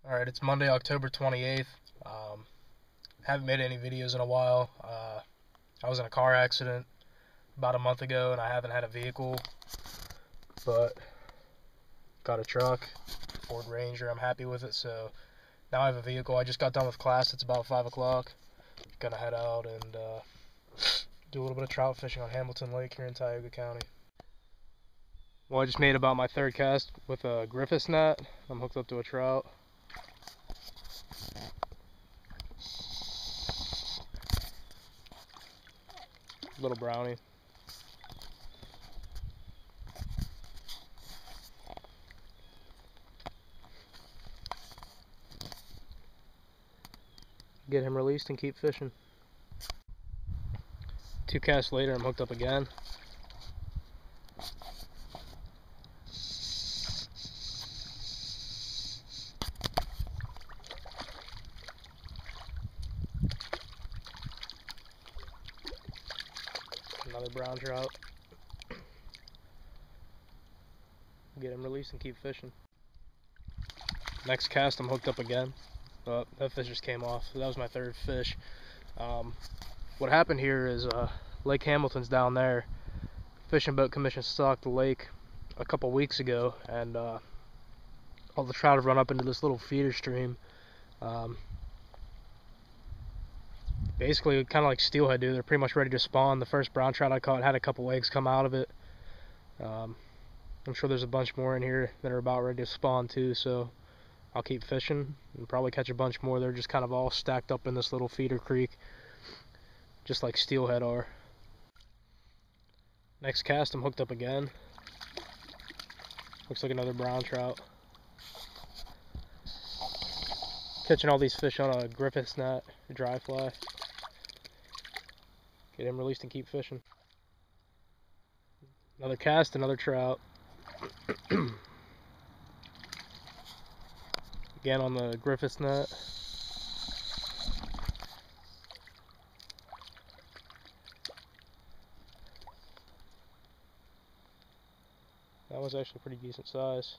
Alright, it's Monday, October 28th. Haven't made any videos in a while. I was in a car accident about a month ago and I haven't had a vehicle, but got a truck, Ford Ranger. I'm happy with it, so now I have a vehicle. I just got done with class. It's about 5 o'clock. Gonna head out and do a little bit of trout fishing on Hamilton Lake here in Tioga County. Well, I just made about my third cast with a Griffiths net. I'm hooked up to a trout. Little brownie. Get him released and keep fishing. 2 casts later, I'm hooked up again. Another brown trout. Get him released and keep fishing. Next cast, I'm hooked up again. That fish just came off. So that was my third fish. What happened here is Lake Hamilton's down there. Fishing Boat Commission stocked the lake a couple weeks ago, and all the trout have run up into this little feeder stream. Basically, kind of like steelhead do. They're pretty much ready to spawn. The first brown trout I caught had a couple eggs come out of it. I'm sure there's a bunch more in here that are about ready to spawn too, so I'll keep fishing and probably catch a bunch more. They're just kind of all stacked up in this little feeder creek, just like steelhead are. Next cast, I'm hooked up again. Looks like another brown trout. Catching all these fish on a Griffiths net, a dry fly. Get him released and keep fishing. Another cast, another trout. Again on the Griffiths net. That was actually pretty decent size.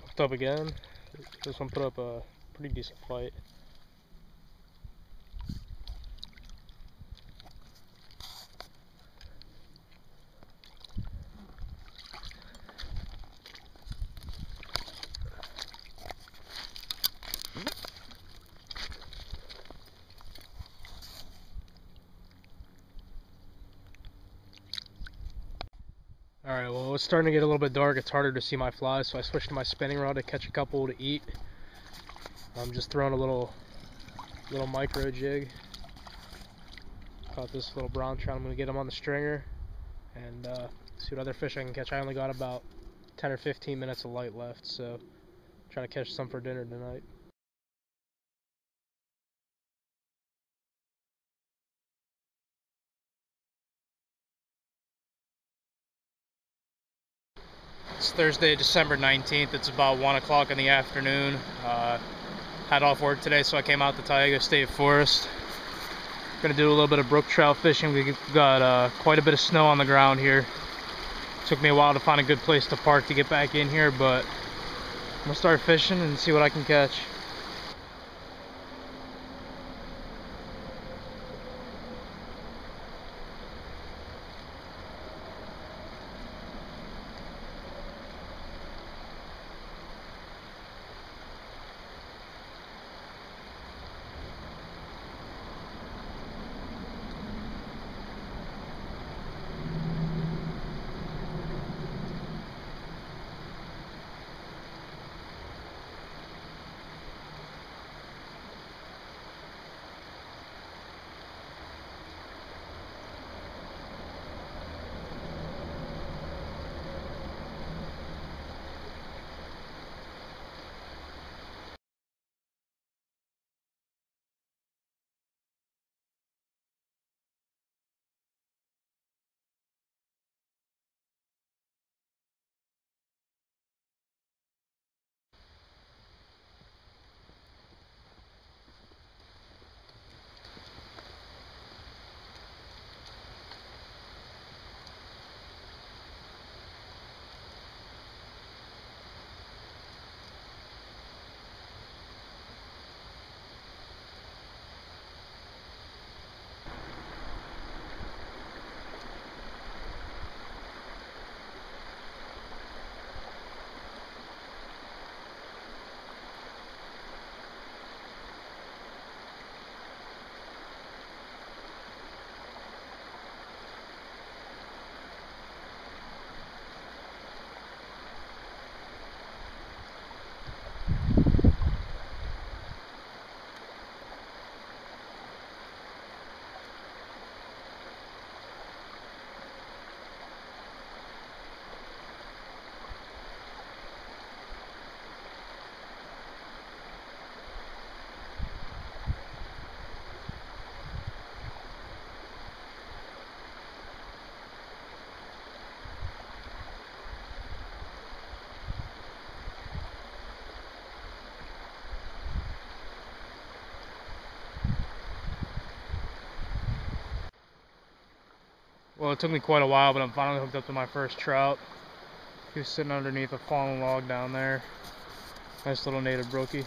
Hooked up again. This one put up a pretty decent fight. Alright, well, it's starting to get a little bit dark. It's harder to see my flies, so I switched to my spinning rod to catch a couple to eat. I'm just throwing a little micro jig. Caught this little brown trout. I'm going to get him on the stringer and see what other fish I can catch. I only got about 10 or 15 minutes of light left, so try to catch some for dinner tonight. It's Thursday, December 19th. It's about 1 o'clock in the afternoon. Had off work today, so I came out to Tioga State Forest. Gonna do a little bit of brook trout fishing. We got quite a bit of snow on the ground here. Took me a while to find a good place to park to get back in here, but I'm gonna start fishing and see what I can catch. Well, it took me quite a while, but I'm finally hooked up to my first trout. He was sitting underneath a fallen log down there. Nice little native brookie.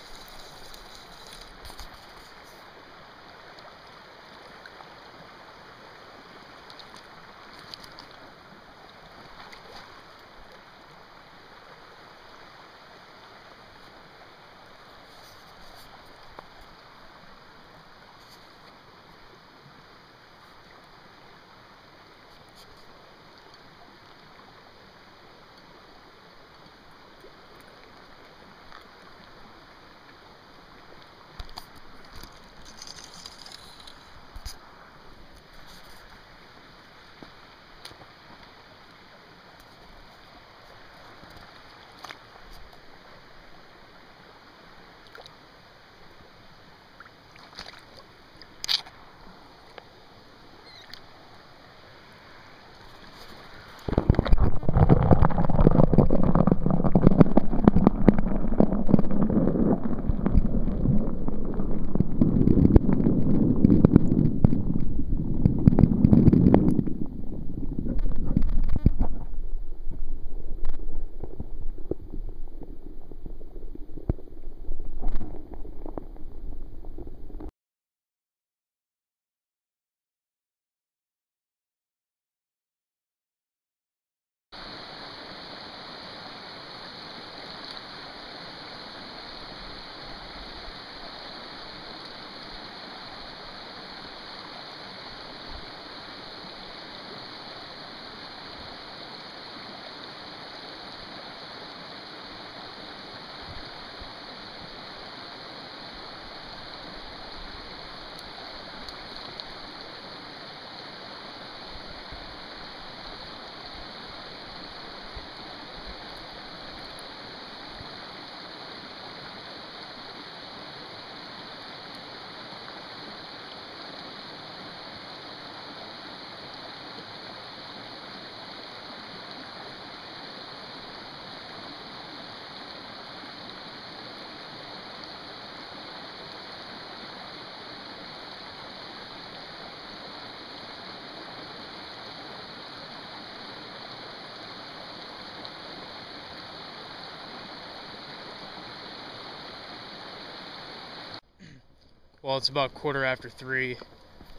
Well, it's about 3:15.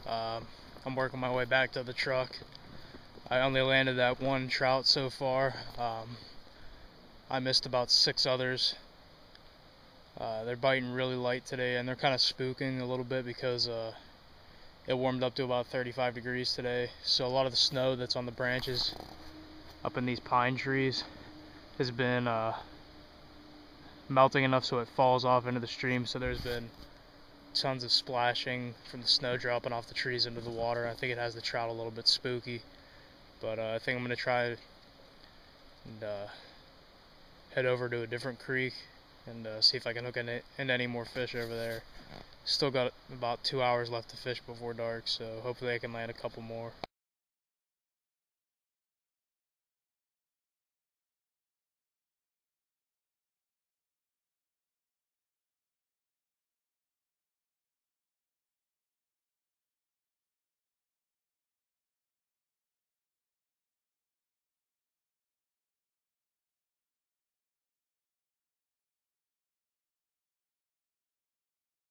I'm working my way back to the truck. I only landed that one trout so far. I missed about 6 others. They're biting really light today, and they're kind of spooking a little bit because it warmed up to about 35 degrees today. So a lot of the snow that's on the branches up in these pine trees has been melting enough so it falls off into the stream. So there's been tons of splashing from the snow dropping off the trees into the water. I think it has the trout a little bit spooky, but I think I'm going to try and head over to a different creek and see if I can hook into any more fish over there. Still got about 2 hours left to fish before dark, so hopefully I can land a couple more.